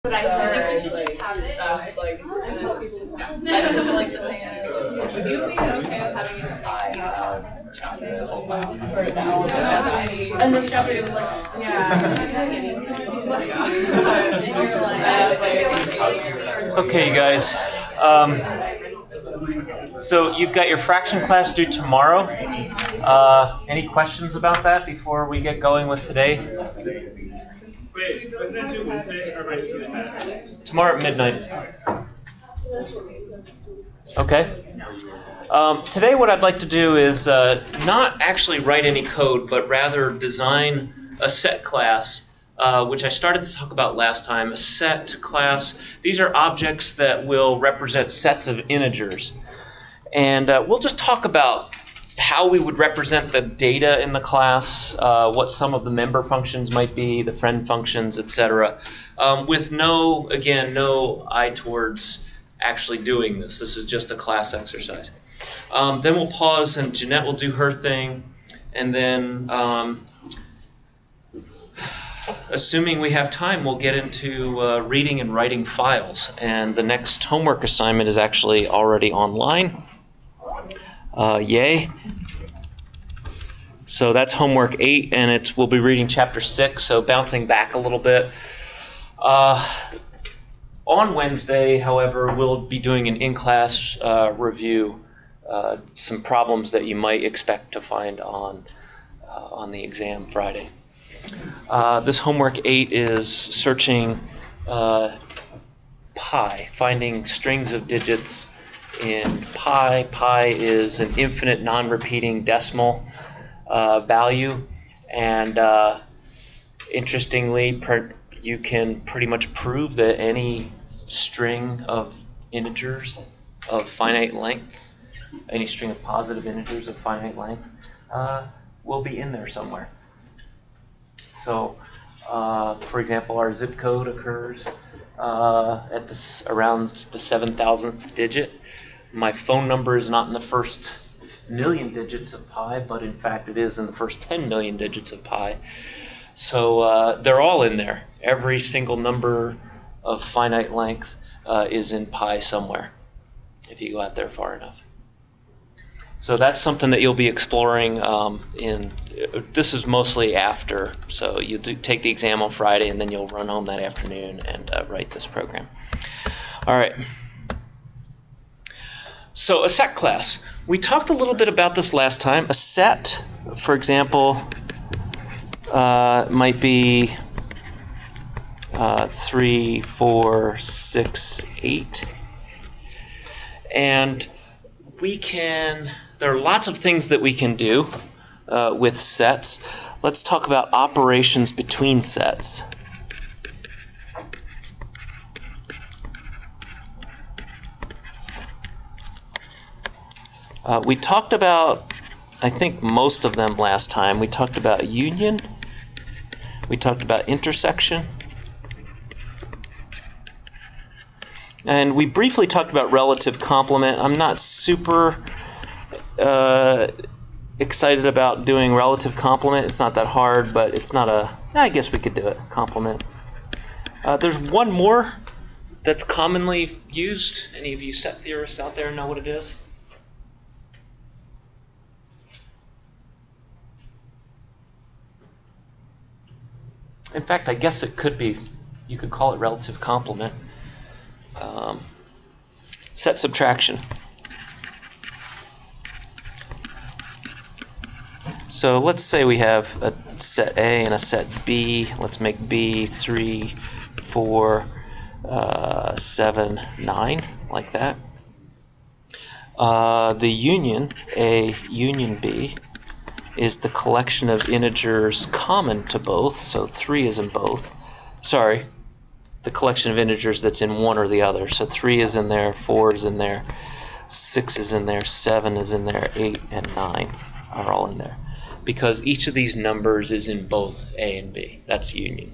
But I heard like I was just like, and then people like the thing is, would you be okay with having it like for an hour? And the stuff it was like, Okay, you guys. So you've got your fraction class due tomorrow. Any questions about that before we get going with today? Wait, wasn't that due Wednesday or right? Tomorrow at midnight. Okay. Today what I'd like to do is not actually write any code, but rather design a set class, which I started to talk about last time. A set class, these are objects that will represent sets of integers. And we'll just talk about how we would represent the data in the class, what some of the member functions might be, the friend functions, etc. With no eye towards actually doing this. This is just a class exercise. Then we'll pause and Jeanette will do her thing. And then, assuming we have time, we'll get into reading and writing files. And the next homework assignment is actually already online. Yay. So that's homework 8, and we'll be reading chapter 6, so bouncing back a little bit. On Wednesday, however, we'll be doing an in-class review, some problems that you might expect to find on the exam Friday. This homework 8 is searching pi, finding strings of digits in pi. Pi is an infinite non-repeating decimal value, and interestingly, you can pretty much prove that any string of integers of finite length, any string of positive integers of finite length, will be in there somewhere. So, for example, our zip code occurs at around the 7,000th digit. My phone number is not in the first million digits of pi, but in fact it is in the first 10 million digits of pi. So they're all in there. Every single number of finite length is in pi somewhere, if you go out there far enough. So that's something that you'll be exploring this is mostly after. So you take the exam on Friday, and then you'll run home that afternoon and write this program. All right. So a set class. We talked a little bit about this last time. A set, for example, might be 3, 4, 6, 8. And there are lots of things that we can do with sets. Let's talk about operations between sets. We talked about, I think, most of them last time. We talked about union. We talked about intersection. And we briefly talked about relative complement. I'm not super excited about doing relative complement. It's not that hard, but it's not I guess we could do it, complement. There's one more that's commonly used. Any of you set theorists out there know what it is? In fact, I guess it could be, you could call it relative complement. Set subtraction. So let's say we have a set A and a set B. Let's make B 3, 4, 7, 9, like that. The union, A union B, is the collection of integers common to both, so 3 is in both. Sorry, the collection of integers that's in one or the other. So 3 is in there, 4 is in there, 6 is in there, 7 is in there, 8 and 9 are all in there. Because each of these numbers is in both A and B. That's union.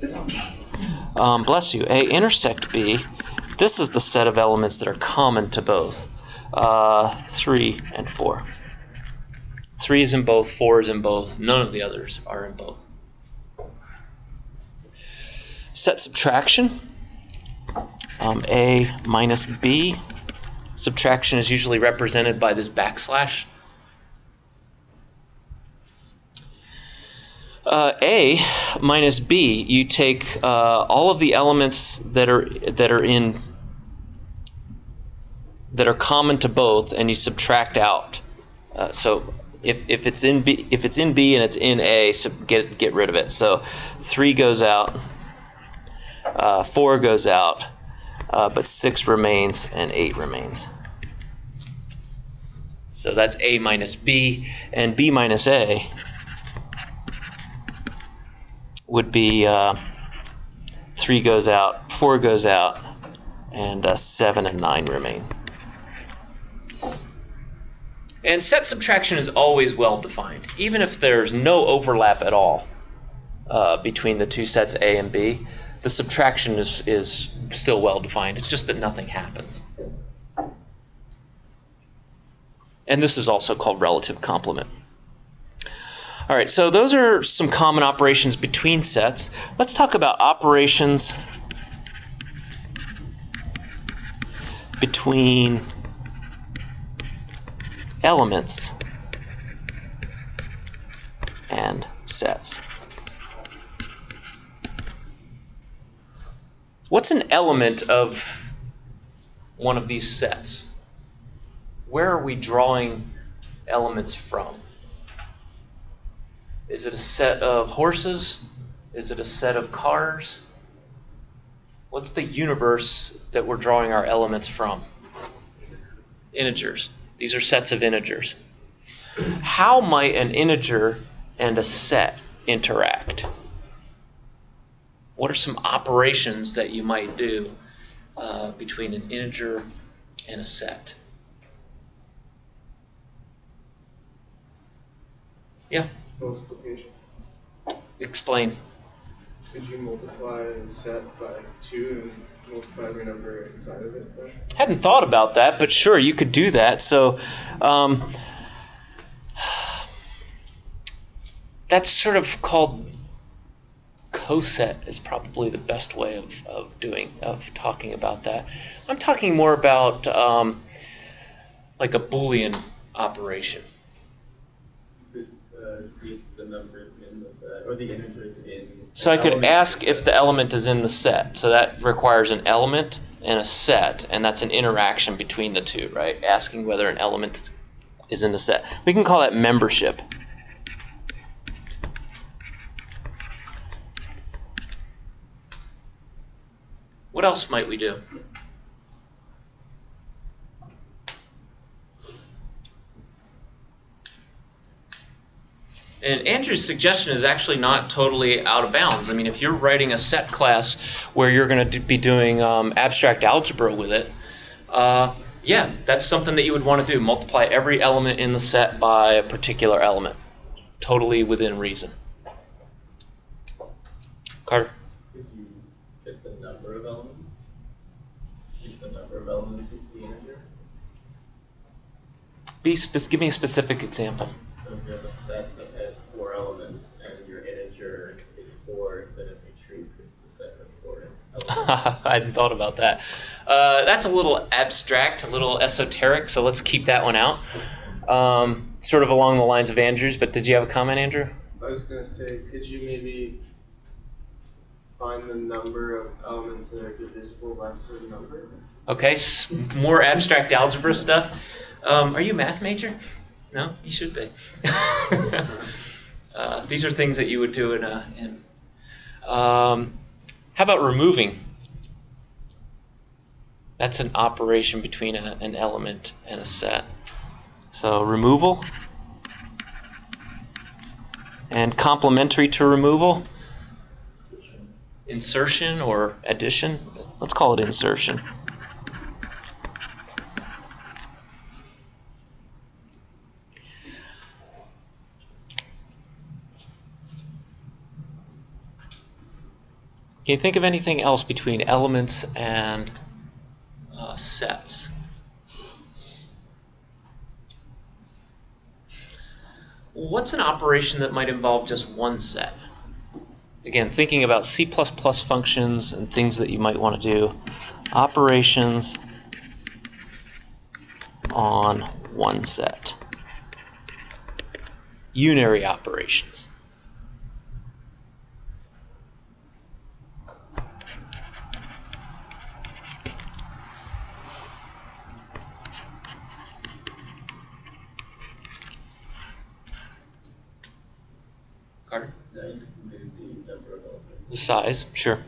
Bless you. A intersect B, this is the set of elements that are common to both. 3 and 4. 3 is in both, 4 is in both, none of the others are in both. Set subtraction. A minus B. Subtraction is usually represented by this backslash. A minus B, you take all of the elements that are common to both, and you subtract out. So if it's in B and it's in A, so get rid of it. So 3 goes out, 4 goes out, but 6 remains and 8 remains. So that's A minus B, and B minus A would be 3 goes out, 4 goes out, and 7 and 9 remain. And set subtraction is always well defined, even if there's no overlap at all between the two sets A and B. The subtraction is still well defined. It's just that nothing happens. And this is also called relative complement. All right, so those are some common operations between sets. Let's talk about operations between elements and sets. What's an element of one of these sets? Where are we drawing elements from? Is it a set of horses? Is it a set of cars? What's the universe that we're drawing our elements from? Integers. These are sets of integers. How might an integer and a set interact? What are some operations that you might do between an integer and a set? Yeah? Multiplication. Explain. Could you multiply a set by 2 and multiply every number inside of it? Then? Hadn't thought about that, but sure, you could do that. So that's sort of called coset is probably the best way of talking about that. I'm talking more about like a Boolean operation. See the numbers in the set, or the integers in. So I could ask if the element is in the set. So that requires an element and a set, and that's an interaction between the two, right? Asking whether an element is in the set. We can call that membership. What else might we do? And Andrew's suggestion is actually not totally out of bounds. I mean, if you're writing a set class where you're going to be doing abstract algebra with it, yeah, that's something that you would want to do. Multiply every element in the set by a particular element. Totally within reason. Carter? Could you get the number of elements? If the number of elements is the integer? Give me a specific example. So if you have a set that has 4 elements and your integer is 4, then it'd be true because the set has 4 elements. I hadn't thought about that. That's a little abstract, a little esoteric, so let's keep that one out. Sort of along the lines of Andrew's, but did you have a comment, Andrew? I was going to say, could you maybe find the number of elements that are divisible by a certain number? Okay, more abstract algebra stuff. Are you a math major? No, you should be. These are things that you would do in how about removing? That's an operation between an element and a set. So removal. And complementary to removal. Insertion or addition. Let's call it insertion. Can you think of anything else between elements and sets? What's an operation that might involve just one set? Again, thinking about C++ functions and things that you might want to do. Operations on one set. Unary operations. Carter? Now you can do the number of elements. The size, sure.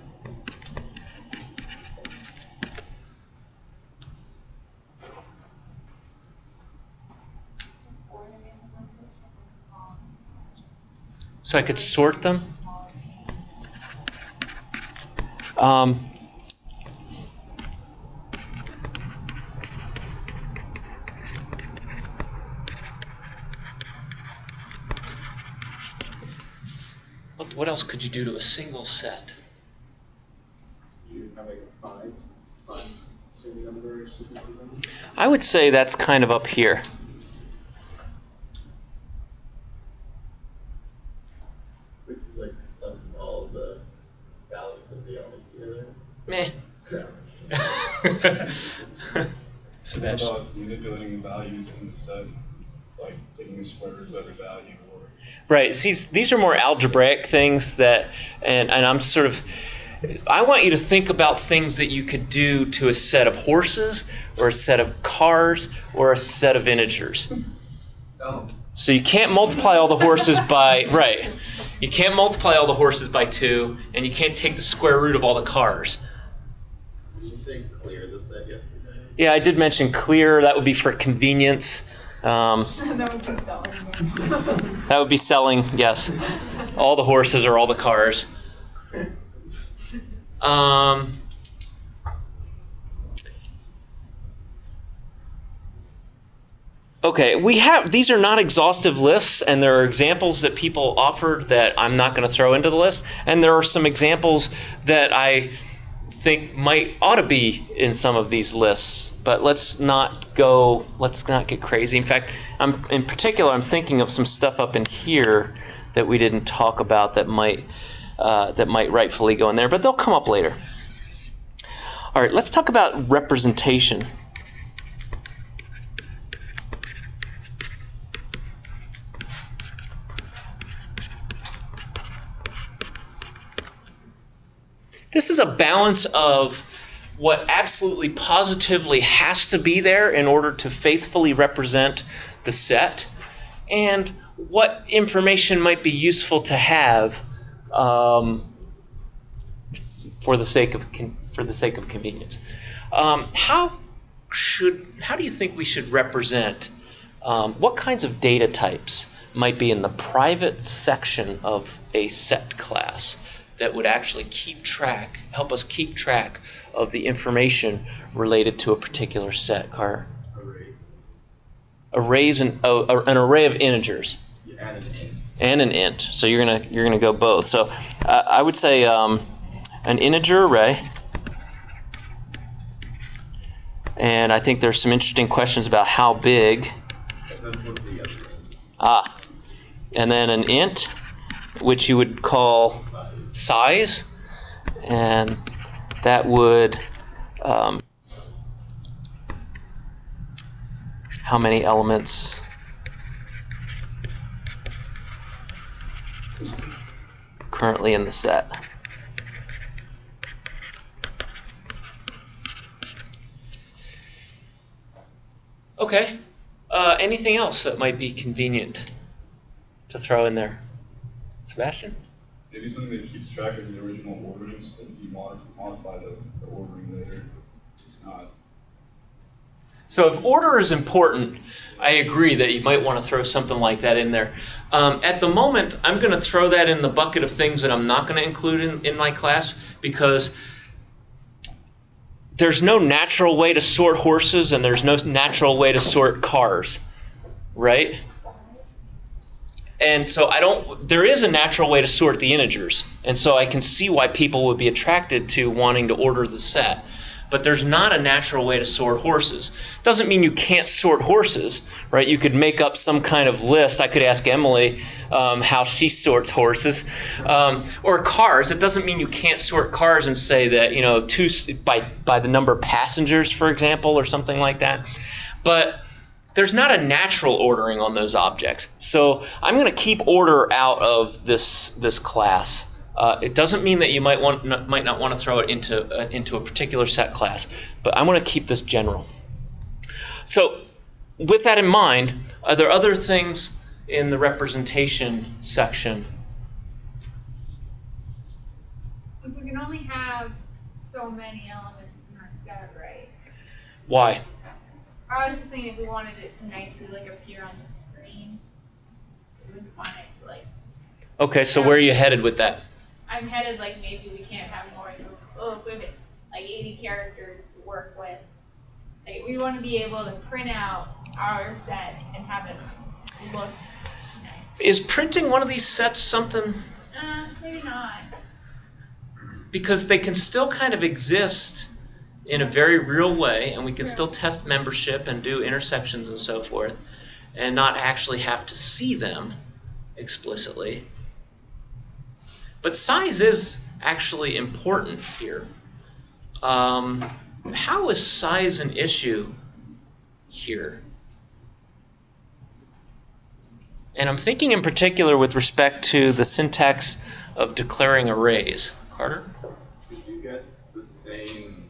So I could sort them. What else could you do to a single set? You have like a five certain number or sequence of numbers? I would say that's kind of up here. Like sum all the values of the elements together. Meh. What Sebastian. about manipulating values in the set, like taking the square root of every value, or Right. These are more algebraic things that, and I'm sort of, I want you to think about things that you could do to a set of horses, or a set of cars, or a set of integers. So you can't multiply all the horses by, right. You can't multiply all the horses by 2, and you can't take the square root of all the cars. Did you say clear the set yesterday? Yeah, I did mention clear. That would be for convenience. That would be selling, yes. All the horses or all the cars. Okay, these are not exhaustive lists, and there are examples that people offered that I'm not going to throw into the list, and there are some examples that I think ought to be in some of these lists, but let's not get crazy. In fact, in particular, I'm thinking of some stuff up in here that we didn't talk about that might rightfully go in there, but they'll come up later. All right, let's talk about representation. This is a balance of what absolutely positively has to be there in order to faithfully represent the set, and what information might be useful to have for the sake of convenience. How do you think we should represent? What kinds of data types might be in the private section of a set class that would actually help us keep track of the information related to a particular set, Carter? Arrays and an array of integers. Yeah, and an int. And an int. So you're gonna go both. So I would say an integer array. And I think there's some interesting questions about how big. That's what the other int. And then an int, which you would call size, and that would how many elements currently in the set. Okay. Anything else that might be convenient to throw in there? Sebastian? maybe something that keeps track of the original orderings, that you modify the ordering later. It's not. So if order is important, I agree that you might want to throw something like that in there. At the moment, I'm going to throw that in the bucket of things that I'm not going to include in my class, because there's no natural way to sort horses and there's no natural way to sort cars, right? And so there is a natural way to sort the integers. And so I can see why people would be attracted to wanting to order the set. but there's not a natural way to sort horses. Doesn't mean you can't sort horses, right? You could make up some kind of list. I could ask Emily how she sorts horses, or cars. It doesn't mean you can't sort cars and say that, you know, by the number of passengers, for example, or something like that. But there's not a natural ordering on those objects. So I'm going to keep order out of this class. It doesn't mean that you might not want to throw it into a particular set class, but I'm going to keep this general. So with that in mind, are there other things in the representation section? We can only have so many elements in our set, right? Why? I was just thinking if we wanted it to nicely like appear on the screen, we would want it to like. Okay, so where are you headed with that? I'm headed like maybe we can't have more equipment, like 80 characters to work with. Like we want to be able to print out our set and have it look nice. Is printing one of these sets something? Maybe not. Because they can still kind of exist in a very real way, and we can still test membership and do intersections and so forth, and not actually have to see them explicitly. But size is actually important here. How is size an issue here? And I'm thinking in particular with respect to the syntax of declaring arrays. Carter? Could you get the same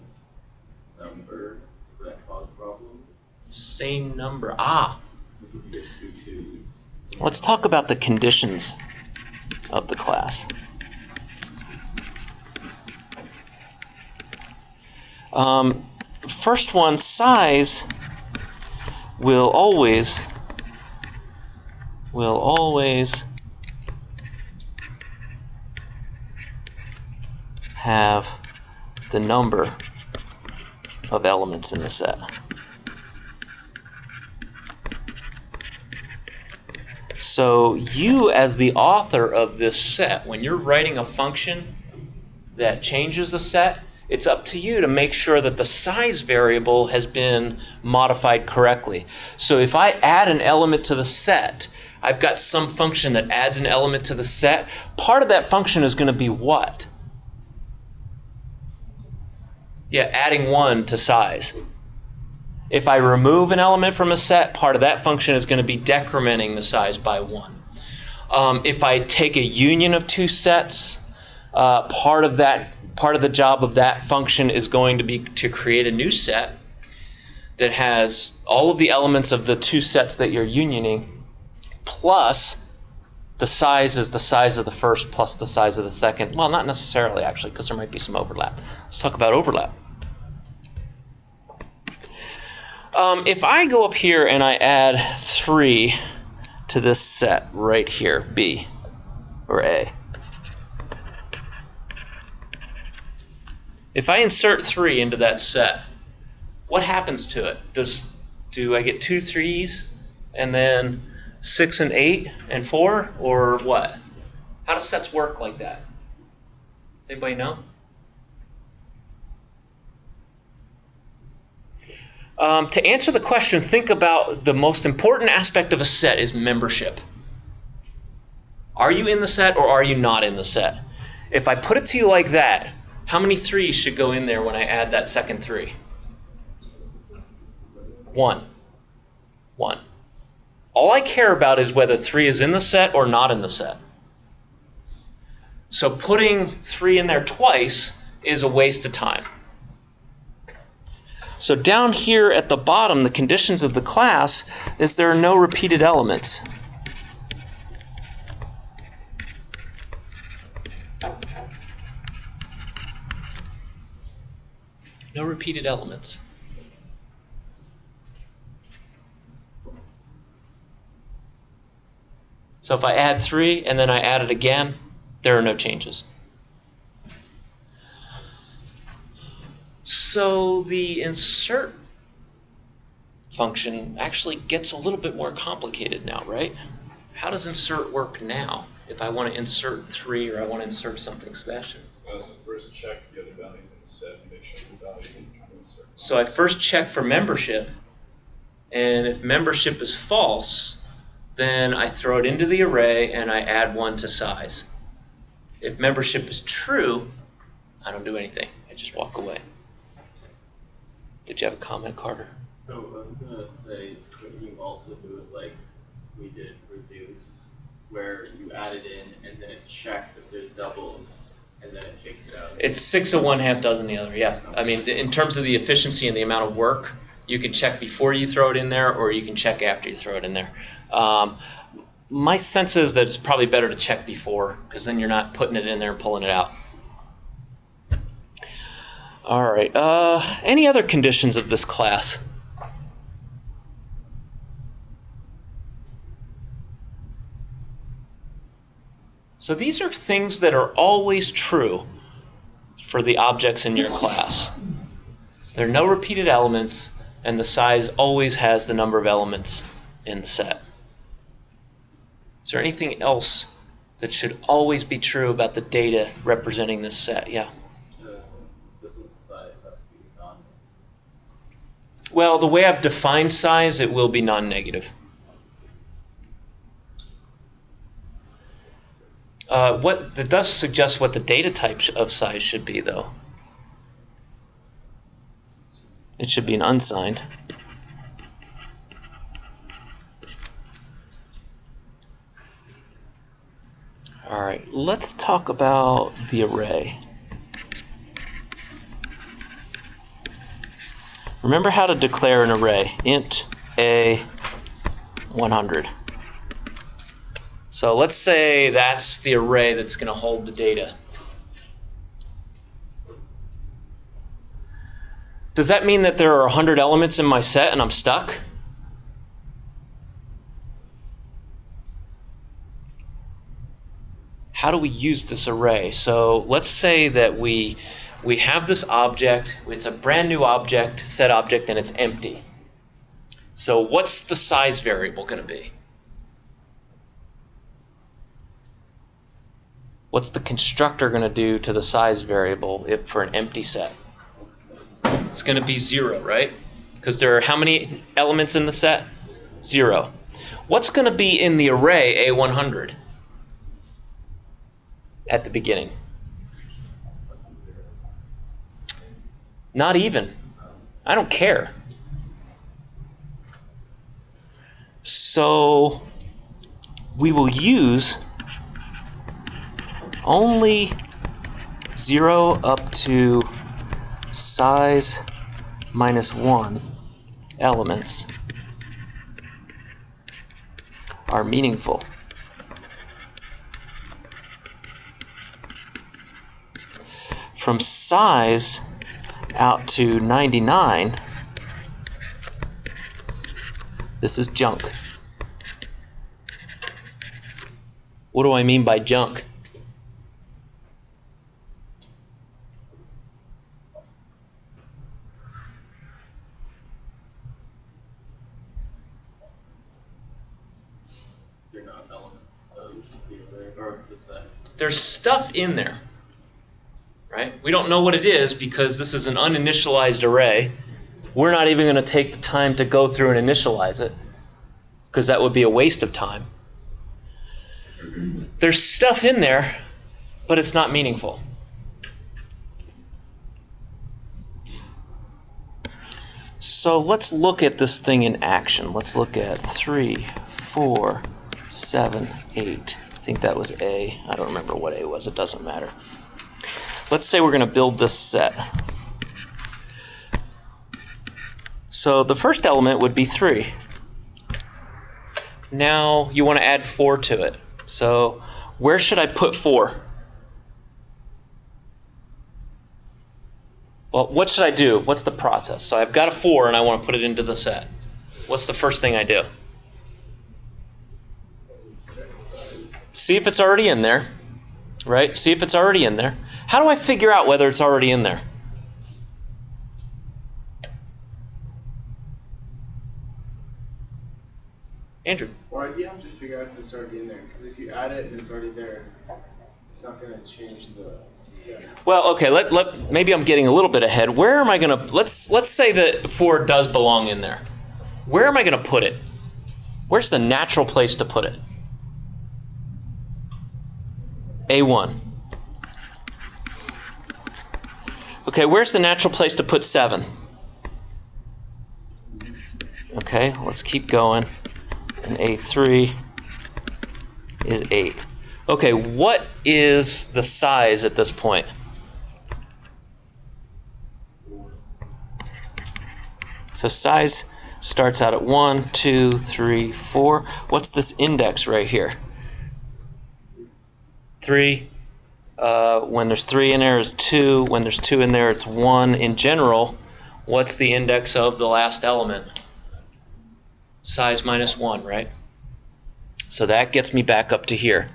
number that caused problems? Same number. Ah. If you get 2 twos. Let's talk about the conditions of the class. First one, size will always have the number of elements in the set. So you, as the author of this set, when you're writing a function that changes the set, it's up to you to make sure that the size variable has been modified correctly. So if I add an element to the set, I've got some function that adds an element to the set. Part of that function is going to be what? Yeah, adding 1 to size. If I remove an element from a set, part of that function is going to be decrementing the size by 1. If I take a union of 2 sets, part of the job of that function is going to be to create a new set that has all of the elements of the 2 sets that you're unioning, plus the size is the size of the first plus the size of the second. Well, not necessarily, actually, because there might be some overlap. Let's talk about overlap. If I go up here and I add 3 to this set right here, B or A, if I insert 3 into that set, what happens to it? Do I get 2 3s and then 6 and 8 and 4, or what? How do sets work like that? Does anybody know? To answer the question, think about the most important aspect of a set is membership. Are you in the set or are you not in the set? If I put it to you like that, how many 3s should go in there when I add that second 3? 1. All I care about is whether 3 is in the set or not in the set. So putting 3 in there twice is a waste of time. So down here at the bottom, the conditions of the class is there are no repeated elements. No repeated elements. So if I add 3 and then I add it again, there are no changes. So the insert function actually gets a little bit more complicated now, right? How does insert work now if I want to insert 3 or I want to insert something special? Well, to first check the other values in the set and make sure the value So I first check for membership, and if membership is false, then I throw it into the array and I add 1 to size. If membership is true, I don't do anything. I just walk away. Did you have a comment, Carter? No, I was gonna say, couldn't you also do it like we did reduce, where you add it in and then it checks if there's doubles and then it kicks it out? It's 6 of one, half dozen the other, yeah. I mean, in terms of the efficiency and the amount of work, you can check before you throw it in there, or you can check after you throw it in there. My sense is that it's probably better to check before, because then you're not putting it in there and pulling it out. All right. Any other conditions of this class? So these are things that are always true for the objects in your class. There are no repeated elements, and the size always has the number of elements in the set. Is there anything else that should always be true about the data representing this set? Yeah. Doesn't the size have to be non? Well, the way I've defined size, it will be non-negative. That does suggest what the data type of size should be, though. It should be an unsigned. All right, let's talk about the array. Remember how to declare an array. Int a 100. So let's say that's the array that's going to hold the data. Does that mean that there are 100 elements in my set and I'm stuck? How do we use this array? So let's say that we have this object. It's a brand new object, set object, and it's empty. So what's the size variable going to be? What's the constructor going to do to the size variable for an empty set? It's going to be 0, right? Because there are how many elements in the set? 0. What's going to be in the array A100 at the beginning? Not even. I don't care. So we will use only 0 up to size minus 1 elements are meaningful. From size out to 99, this is junk. What do I mean by junk? They're not elements of the array or the set. There's stuff in there, right? We don't know what it is because this is an uninitialized array. We're not even going to take the time to go through and initialize it because that would be a waste of time. There's stuff in there, but it's not meaningful. So let's look at this thing in action. Let's look at 3, 4, 7, 8. I think that was A. I don't remember what A was. It doesn't matter. Let's say we're going to build this set. So the first element would be 3. Now you want to add 4 to it. So where should I put 4? Well, what should I do? What's the process? So I've got a 4 and I want to put it into the set. What's the first thing I do? See if it's already in there, right? See if it's already in there. How do I figure out whether it's already in there? Andrew. Why do you have to figure out if it's already in there? Because if you add it and it's already there, it's not going to change the Well, okay, maybe I'm getting a little bit ahead. Where am I going to, let's say that 4 does belong in there. Where am I going to put it? Where's the natural place to put it? A1. Okay, where's the natural place to put 7? Okay, let's keep going. And A3 is 8. Okay, what is the size at this point? So size starts out at 1, 2, 3, 4. What's this index right here? 3. When there's 3 in there is 2. When there's 2 in there, it's 1. In general, what's the index of the last element? Size minus 1, right? So that gets me back up to here.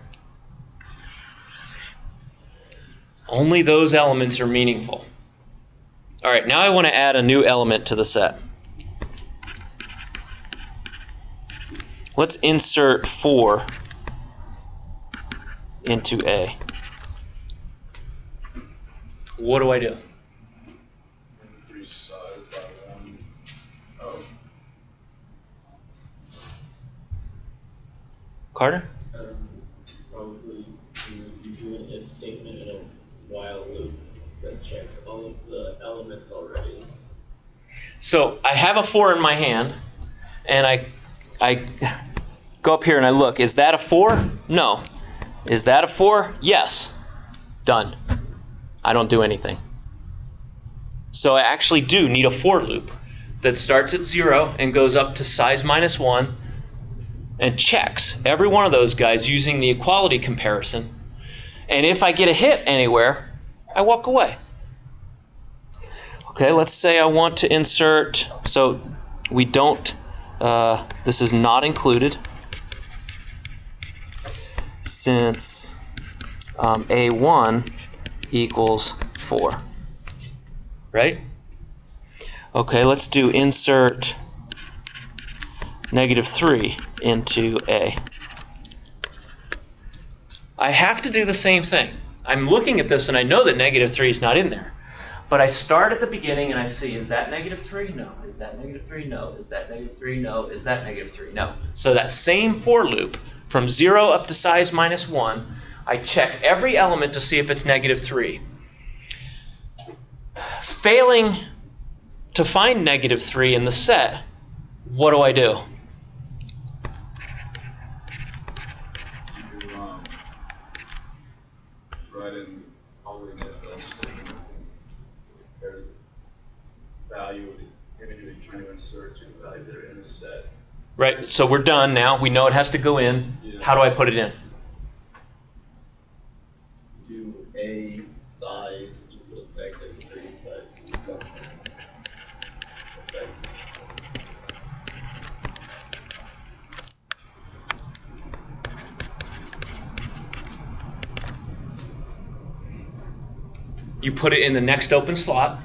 Only those elements are meaningful. All right, now I want to add a new element to the set. Let's insert 4 into A. What do I do? Increase size by 1. Oh. Carter? Probably you do an if statement and a while loop that checks all of the elements already. So I have a 4 in my hand, and I go up here and I look. Is that a 4? No. Is that a 4? Yes. Done. I don't do anything. So I actually do need a for loop that starts at 0 and goes up to size minus 1 and checks every one of those guys using the equality comparison. And if I get a hit anywhere, I walk away. Okay, let's say I want to insert, so we don't, this is not included since A1 equals 4, right? Okay, let's do insert -3 into A. I have to do the same thing. I'm looking at this and I know that -3 is not in there. But I start at the beginning and I see, is that -3? No. Is that -3? No. Is that -3? No. Is that -3? No. So that same for loop from 0 up to size minus 1, I check every element to see if it's -3. Failing to find -3 in the set, what do I do? Write in all the if-else statement. There's value of the image that you're trying to insert to the values that are in the set. Right, so we're done now. We know it has to go in. Yeah. How do I put it in? Do A size equals -3 size equals okay. You put it in the next open slot,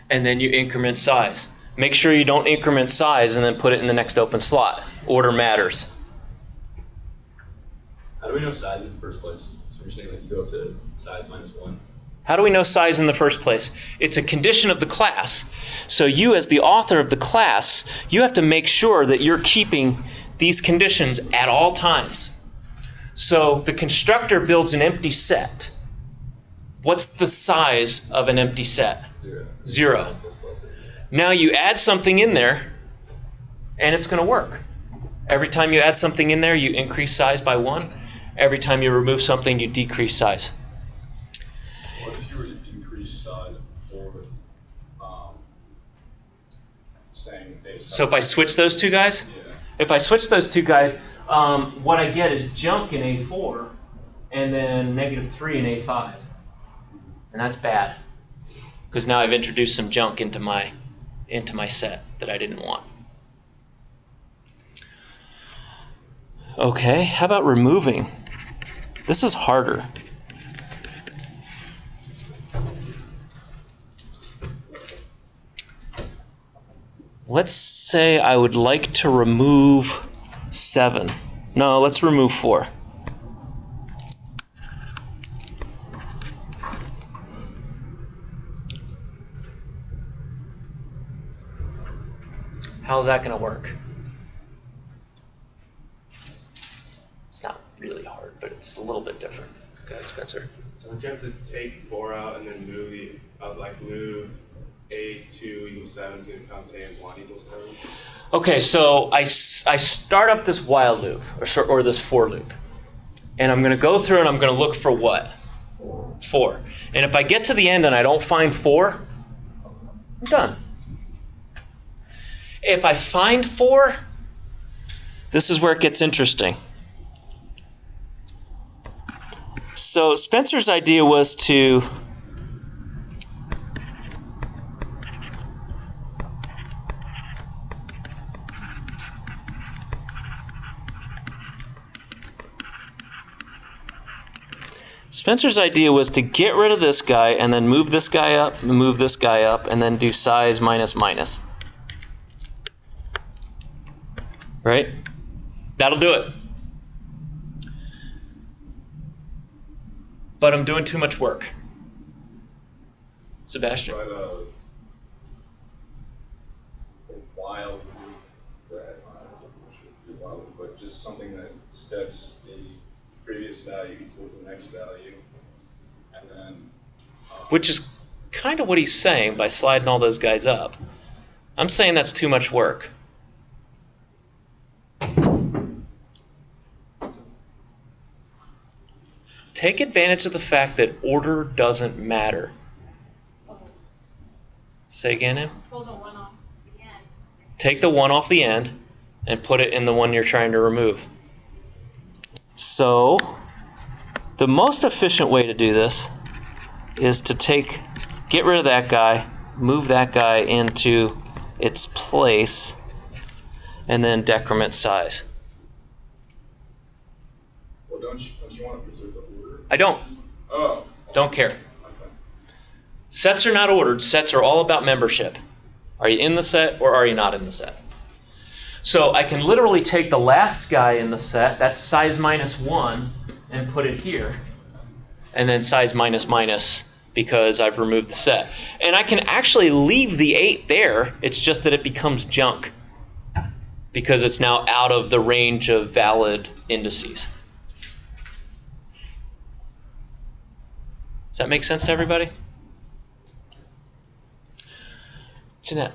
and then you increment size. Make sure you don't increment size and then put it in the next open slot. Order matters. How do we know size in the first place? So you're saying that you go up to size minus 1? How do we know size in the first place? It's a condition of the class. So you, as the author of the class, you have to make sure that you're keeping these conditions at all times. So the constructor builds an empty set. What's the size of an empty set? 0. Now you add something in there, and it's going to work. Every time you add something in there, you increase size by 1. Every time you remove something, you decrease size. What if you were to increase size before saying a size? So if I switch those two guys, Yeah. if I switch those two guys, what I get is junk in A4 and then -3 in A5. And that's bad, because now I've introduced some junk into my set that I didn't want. Okay, how about removing? This is harder. Let's say I would like to remove 7. No, let's remove 4. How's that going to work? It's not really hard, but it's a little bit different. Okay, Spencer. Don't you have to take 4 out and then move move 8, 2 equals 7 to become A1 equals 7? Okay, so I start up this while loop, or this for loop. And I'm going to go through and I'm going to look for what? 4. And if I get to the end and I don't find 4, I'm done. If I find 4, this is where it gets interesting. So Spencer's idea was to get rid of this guy and then move this guy up, and then do size minus minus. Right? That'll do it. But I'm doing too much work. Sebastian. Try the wild but just something that sets the previous value equal to the next value, and then Which is kind of what he's saying by sliding all those guys up. I'm saying that's too much work. Take advantage of the fact that order doesn't matter. Say again, Em? Pull the 1 off the end. Take the 1 off the end and put it in the one you're trying to remove. So, the most efficient way to do this is to get rid of that guy, move that guy into its place, and then decrement size. well, don't you want to preserve the order? I don't. Oh. Don't care. Okay. Sets are not ordered. Sets are all about membership. Are you in the set or are you not in the set? So I can literally take the last guy in the set, that's size minus 1, and put it here. And then size minus minus because I've removed the set. And I can actually leave the 8 there. It's just that it becomes junk because it's now out of the range of valid indices. Does that make sense to everybody? Jeanette,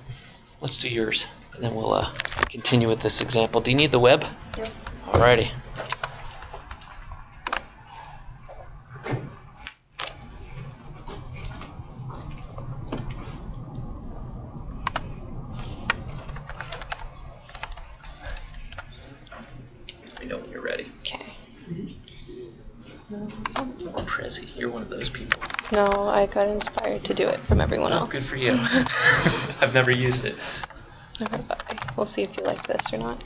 let's do yours, and then we'll continue with this example. Do you need the web? Yep. Alrighty. Let me know when you're ready. Okay. Prezi, you're one of those people. No, I got inspired to do it from everyone else. Good for you. I've never used it. Okay, bye. We'll see if you like this or not.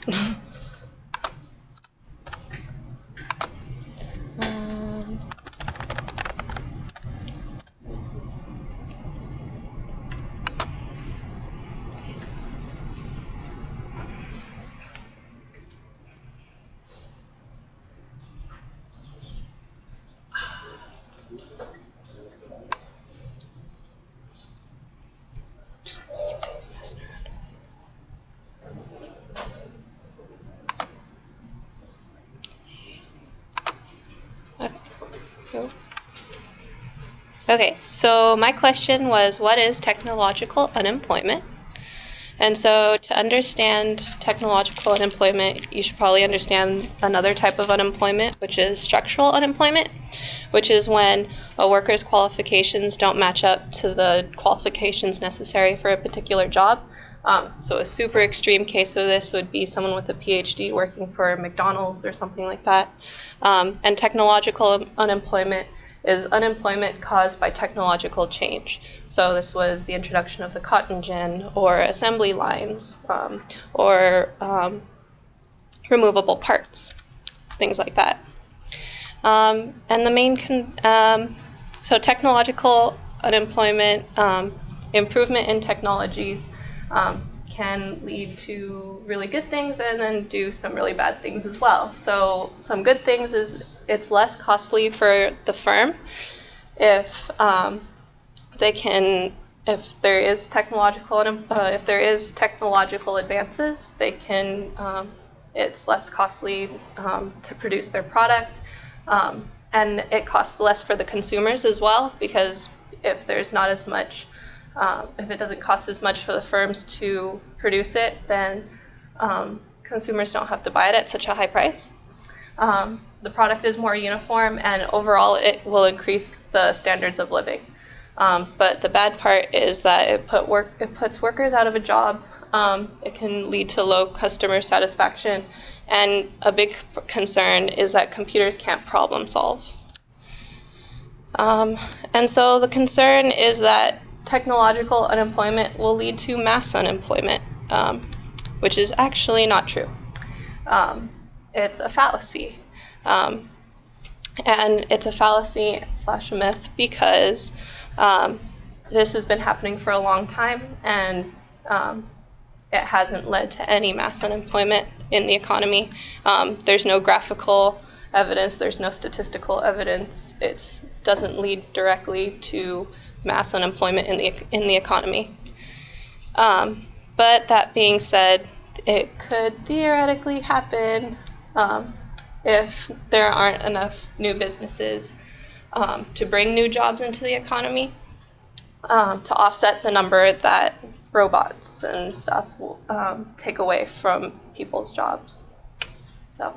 Okay, so my question was, what is technological unemployment? And so to understand technological unemployment, you should probably understand another type of unemployment, which is structural unemployment, which is when a worker's qualifications don't match up to the qualifications necessary for a particular job. So a super extreme case of this would be someone with a PhD working for McDonald's or something like that. And technological unemployment is unemployment caused by technological change. So this was the introduction of the cotton gin, or assembly lines, or removable parts, things like that. And the main, so technological unemployment, improvement in technologies can lead to really good things and then do some really bad things as well. So some good things is it's less costly for the firm if they can if there is technological advances, they can it's less costly to produce their product, and it costs less for the consumers as well, because if there's not as much, if it doesn't cost as much for the firms to produce it, then consumers don't have to buy it at such a high price. The product is more uniform, and overall it will increase the standards of living. But the bad part is that it puts workers out of a job. It can lead to low customer satisfaction, and a big concern is that computers can't problem solve. And so the concern is that technological unemployment will lead to mass unemployment, which is actually not true. It's a fallacy. And it's a fallacy / a myth because this has been happening for a long time, and it hasn't led to any mass unemployment in the economy. There's no graphical evidence, there's no statistical evidence. It doesn't lead directly to mass unemployment in the economy. But that being said, it could theoretically happen if there aren't enough new businesses to bring new jobs into the economy, to offset the number that robots and stuff will take away from people's jobs. So,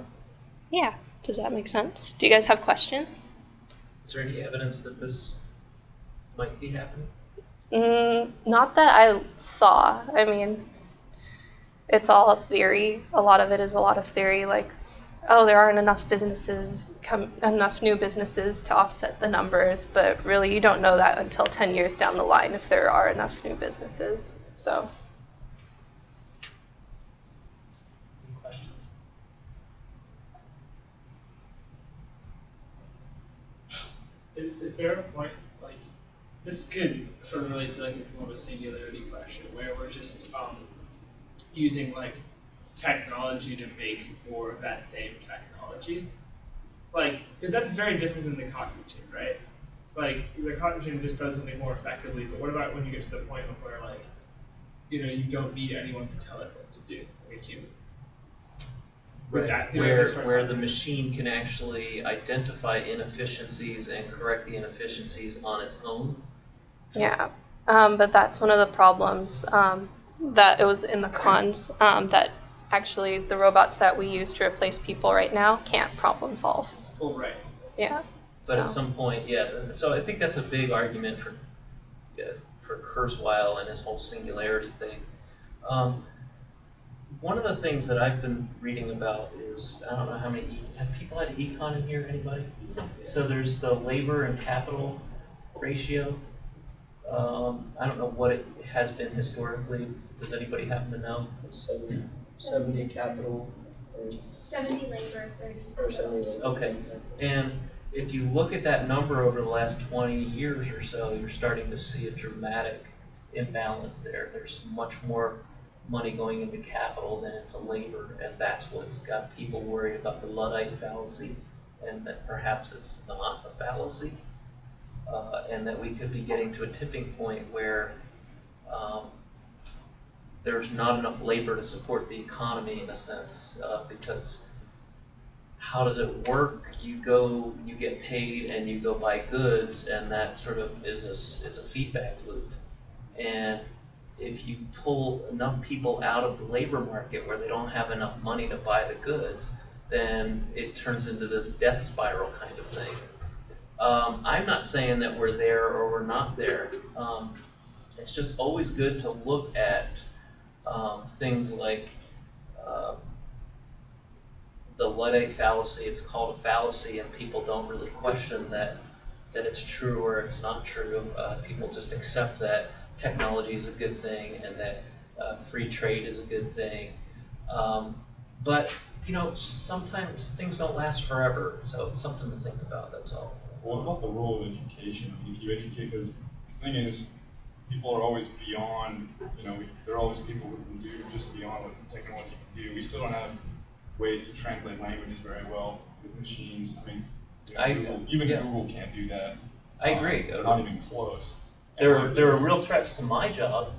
yeah, does that make sense? Do you guys have questions? Is there any evidence that this might be happening? Not that I saw. I mean, it's all theory. A lot of it is a lot of theory, like, oh, there aren't enough new businesses to offset the numbers, but really you don't know that until 10 years down the line if there are enough new businesses. So. Any questions? Is there a point, like, this could sort of relate to like more of a singularity question, where we're just using like technology to make more of that same technology? Like, because that's very different than the cotton machine, right? Like, the cotton machine just does something more effectively, but what about when you get to the point of where, like, you know, you don't need anyone to tell it what to do, like a human? Right. Where the machine can actually identify inefficiencies and correct the inefficiencies on its own. Yeah, but that's one of the problems that it was in the cons, that actually the robots that we use to replace people right now can't problem solve. Oh, right. Yeah. But at some point, yeah. So I think that's a big argument for Kurzweil and his whole singularity thing. One of the things that I've been reading about is, I don't know how many, have people had econ in here, anybody? So there's the labor and capital ratio. I don't know what it has been historically. Does anybody happen to know? 70 capital is 70 labor, 30. or 70. Okay. And if you look at that number over the last 20 years or so, you're starting to see a dramatic imbalance there. There's much more money going into capital than into labor, and that's what's got people worried about the Luddite fallacy, and that perhaps it's not a fallacy, and that we could be getting to a tipping point where there's not enough labor to support the economy in a sense, because how does it work? You get paid, and you go buy goods, and that sort of is a feedback loop. And if you pull enough people out of the labor market where they don't have enough money to buy the goods, then it turns into this death spiral kind of thing. I'm not saying that we're there or we're not there. It's just always good to look at things like the Luddite fallacy. It's called a fallacy, and people don't really question that it's true or it's not true. People just accept that technology is a good thing and that free trade is a good thing. But you know, sometimes things don't last forever, so it's something to think about. That's all. What about the role of education? If you educate, because the thing is, people are always beyond, you know, there are always people who can do just beyond what technology can do. We still don't have ways to translate languages very well with machines. I mean, you know, Google can't do that. I agree. Not even close. There are real threats to my job,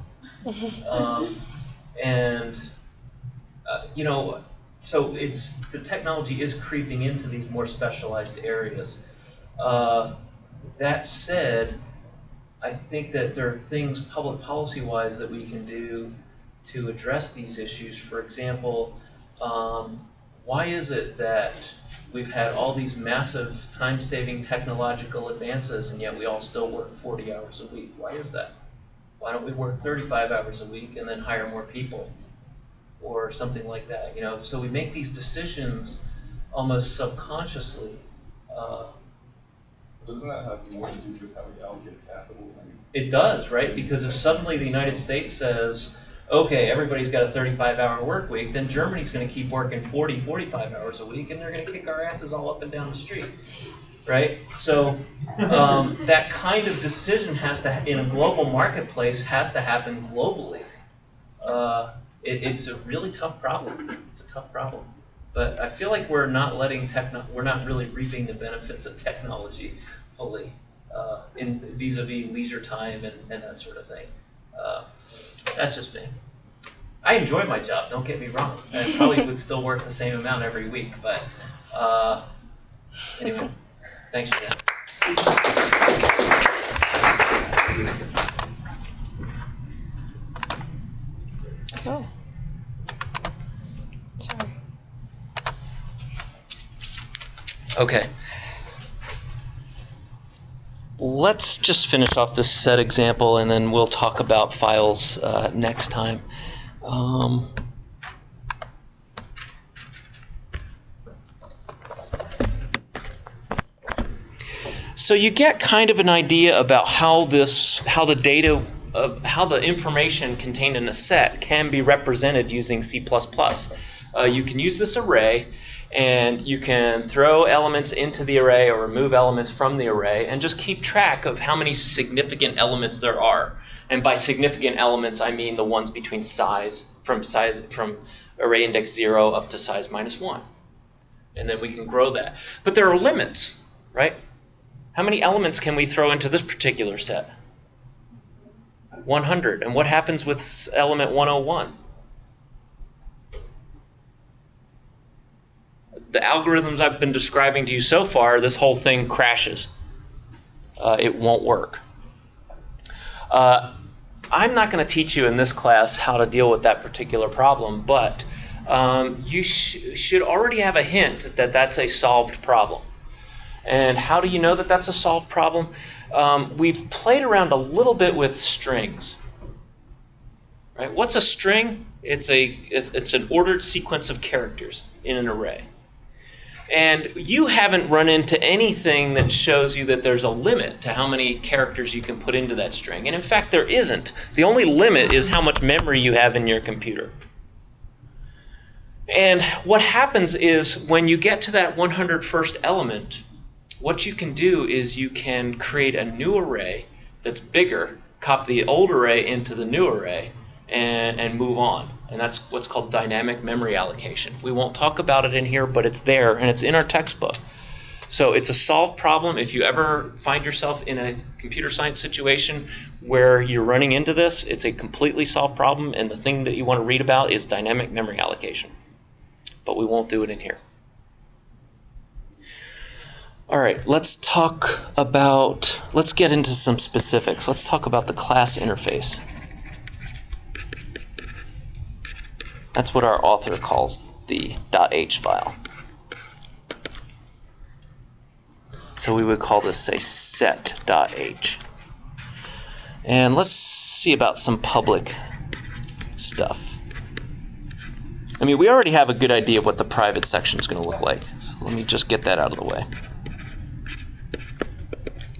and you know, so the technology is creeping into these more specialized areas. That said, I think that there are things public policy-wise that we can do to address these issues. For example, why is it that we've had all these massive time-saving technological advances and yet we all still work 40 hours a week? Why is that? Why don't we work 35 hours a week and then hire more people or something like that? You know, so we make these decisions almost subconsciously. Doesn't that have more to do with how we allocate capital? It does, right? Because if suddenly the United States says, okay, everybody's got a 35-hour work week, then Germany's going to keep working 40, 45 hours a week, and they're going to kick our asses all up and down the street, right? So that kind of decision has to, in a global marketplace, has to happen globally. It's a really tough problem. It's a tough problem. But I feel like we're not we're not really reaping the benefits of technology fully in vis-a-vis leisure time and that sort of thing. That's just me. I enjoy my job, don't get me wrong. I probably would still work the same amount every week, but anyway, thanks for that. Oh. Sorry. Okay. Let's just finish off this set example, and then we'll talk about files next time. So you get kind of an idea about how the data, how the information contained in a set can be represented using C++. You can use this array, and you can throw elements into the array or remove elements from the array and just keep track of how many significant elements there are. And by significant elements, I mean the ones between from array index 0 up to size -1. And then we can grow that. But there are limits, right? How many elements can we throw into this particular set? 100. And what happens with element 101? The algorithms I've been describing to you so far, this whole thing crashes. It won't work. I'm not going to teach you in this class how to deal with that particular problem, but you should already have a hint that that's a solved problem. And how do you know that that's a solved problem? We've played around a little bit with strings. Right? What's a string? It's an ordered sequence of characters in an array. And you haven't run into anything that shows you that there's a limit to how many characters you can put into that string. And in fact, there isn't. The only limit is how much memory you have in your computer. And what happens is when you get to that 101st element, what you can do is you can create a new array that's bigger, copy the old array into the new array, and move on. And that's what's called dynamic memory allocation. We won't talk about it in here, but it's there, and it's in our textbook. So it's a solved problem. If you ever find yourself in a computer science situation where you're running into this, it's a completely solved problem, and the thing that you want to read about is dynamic memory allocation. But we won't do it in here. All right, let's get into some specifics. Let's talk about the class interface. That's what our author calls the .h file. So we would call this, say, set.h. And let's see about some public stuff. I mean, we already have a good idea of what the private section is going to look like. Let me just get that out of the way.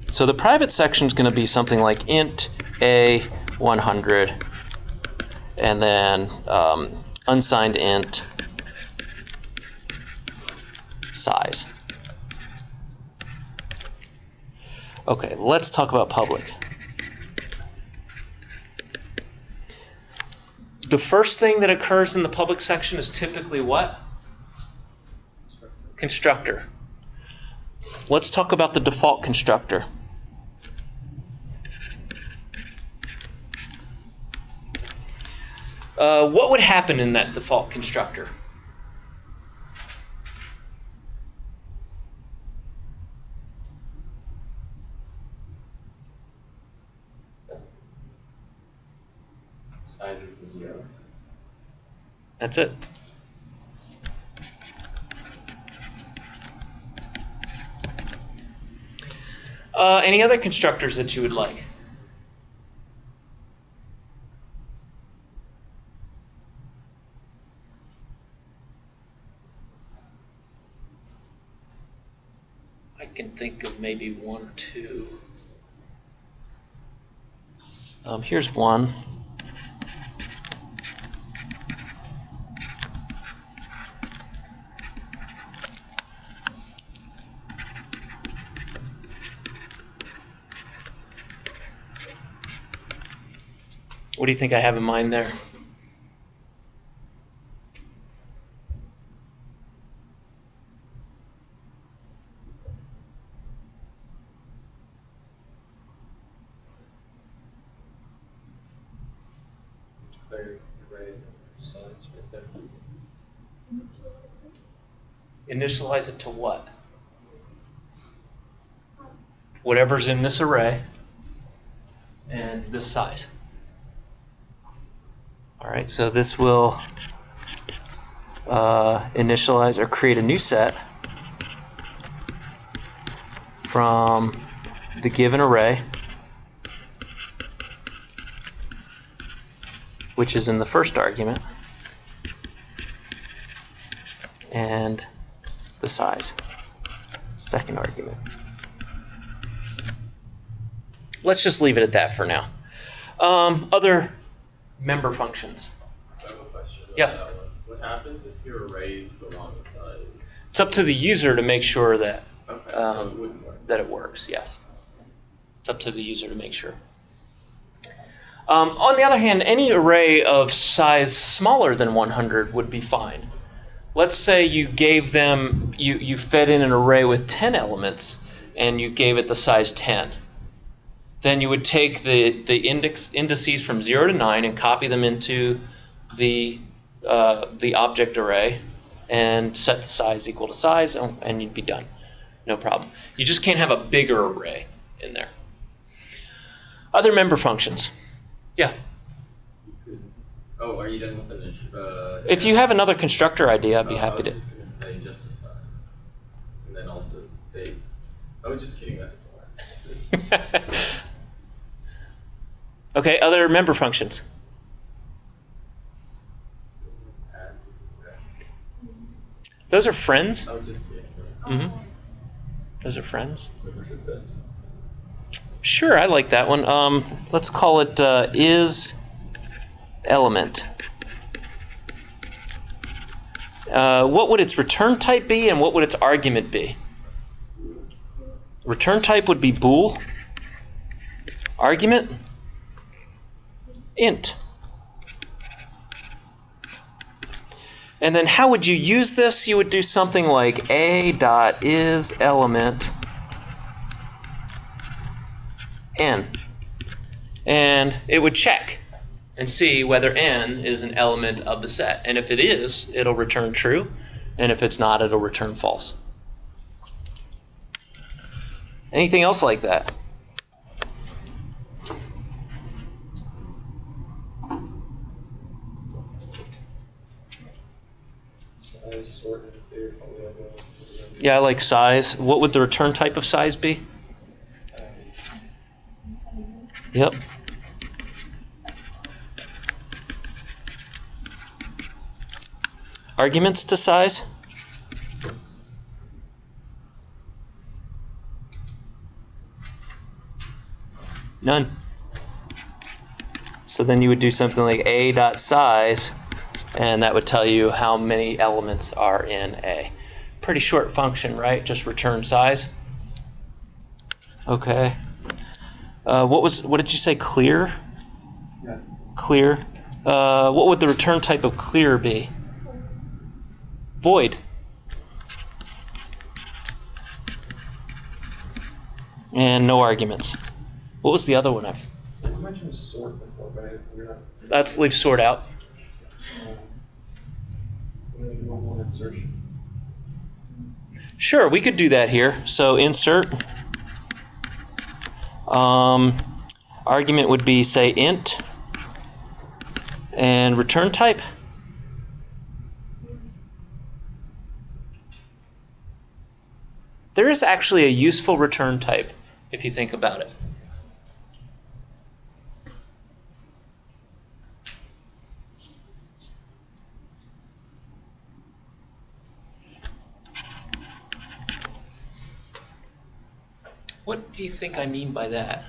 So the private section is going to be something like int a 100, and then unsigned int size. Okay, let's talk about public. The first thing that occurs in the public section is typically what? Constructor. Let's talk about the default constructor. what would happen in that default constructor? Size equals 0. That's it. Any other constructors that you would like? I can think of maybe one or two. Here's one. What do you think I have in mind there? Initialize it to what? Whatever's in this array and this size. All right, so this will initialize or create a new set from the given array, which is in the first argument, and the size, second argument. Let's just leave it at that for now. Other member functions. I have a question about Yeah. that one. What happens if your arrays the wrong size? It's up to the user to make sure that Okay, so it wouldn't work. that it works. Yes, it's up to the user to make sure. On the other hand, any array of size smaller than 100 would be fine. Let's say you gave them, you fed in an array with 10 elements and you gave it the size 10. Then you would take the indices from 0 to 9 and copy them into the object array and set the size equal to size, and you'd be done. No problem. You just can't have a bigger array in there. Other member functions. Yeah. Oh, are you done with the If you have another constructor idea, I'd be happy I was just going to say just a size. And then all the base. Oh, just kidding. That doesn't work. Okay, other member functions. Those are friends. Oh, just kidding. Mm-hmm. Those are friends. Sure, I like that one. Let's call it is element. What would its return type be, and what would its argument be? Return type would be bool. Argument, int. And then how would you use this? You would do something like a.isElement n. And it would check and see whether n is an element of the set. And if it is, it'll return true. And if it's not, it'll return false. Anything else like that? Yeah, I like size. What would the return type of size be? Yep. Arguments to size? None. So then you would do something like a.size, and that would tell you how many elements are in A. Pretty short function, right? Just return size. Okay. What did you say? Clear? Yeah. Clear. What would the return type of clear be? Void. And no arguments. What was the other one? You mentioned sort before, but we're not. Let's leave sort out. insertion? Sure, we could do that here. So insert. Argument would be, say, int. And return type. There is actually a useful return type, if you think about it. What do you think I mean by that?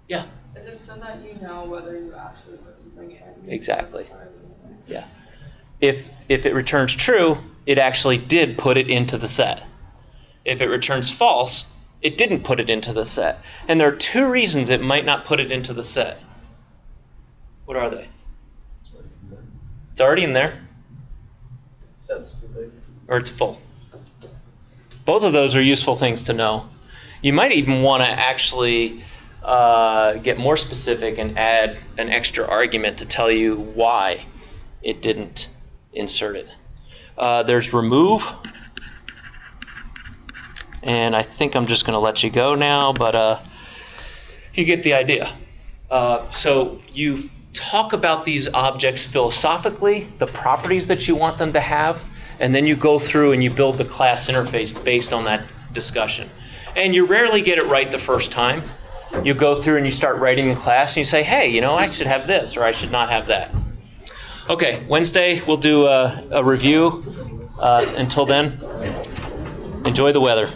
Yeah. Is it so that you know whether you actually put something in? Exactly. Yeah. If it returns true, it actually did put it into the set. If it returns false, it didn't put it into the set. And there are two reasons it might not put it into the set. What are they? It's already in there. That's too big. Or it's full. Both of those are useful things to know. You might even want to actually get more specific and add an extra argument to tell you why it didn't insert it. There's remove. And I think I'm just going to let you go now, but you get the idea. So you talk about these objects philosophically, the properties that you want them to have, and then you go through and you build the class interface based on that discussion. And you rarely get it right the first time. You go through and you start writing in class and you say, hey, I should have this or I should not have that. Okay, Wednesday we'll do a review. Until then, enjoy the weather.